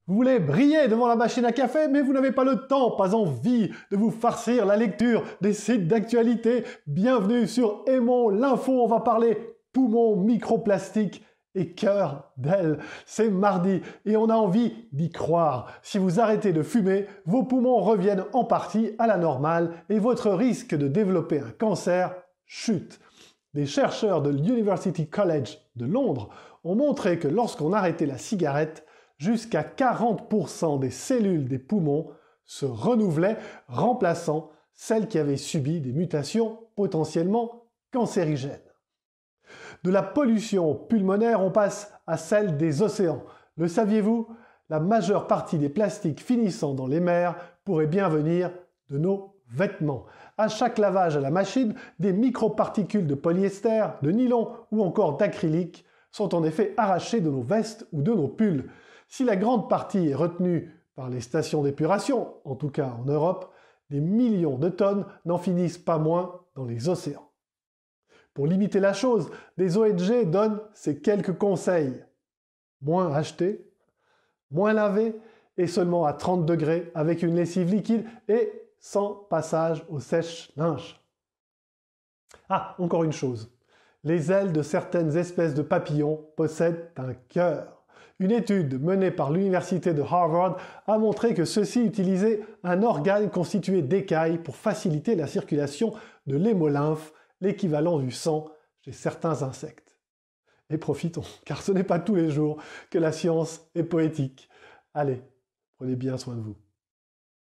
Vous voulez briller devant la machine à café, mais vous n'avez pas le temps, pas envie de vous farcir la lecture des sites d'actualité. Bienvenue sur Aimons l'info, on va parler poumons, microplastiques et cœur d'elle. C'est mardi et on a envie d'y croire. Si vous arrêtez de fumer, vos poumons reviennent en partie à la normale et votre risque de développer un cancer chute. Des chercheurs de l'University College de Londres ont montré que lorsqu'on arrêtait la cigarette, jusqu'à 40% des cellules des poumons se renouvelaient, remplaçant celles qui avaient subi des mutations potentiellement cancérigènes. De la pollution pulmonaire, on passe à celle des océans. Le saviez-vous? La majeure partie des plastiques finissant dans les mers pourrait bien venir de nos vêtements. À chaque lavage à la machine, des microparticules de polyester, de nylon ou encore d'acrylique sont en effet arrachées de nos vestes ou de nos pulls. Si la grande partie est retenue par les stations d'épuration, en tout cas en Europe, des millions de tonnes n'en finissent pas moins dans les océans. Pour limiter la chose, des ONG donnent ces quelques conseils. Moins acheter, moins laver et seulement à 30 degrés avec une lessive liquide et sans passage au sèche-linge. Ah, encore une chose. Les ailes de certaines espèces de papillons possèdent un cœur. Une étude menée par l'université de Harvard a montré que ceux-ci utilisaient un organe constitué d'écailles pour faciliter la circulation de l'hémolymphe, l'équivalent du sang chez certains insectes. Et profitons, car ce n'est pas tous les jours que la science est poétique. Allez, prenez bien soin de vous.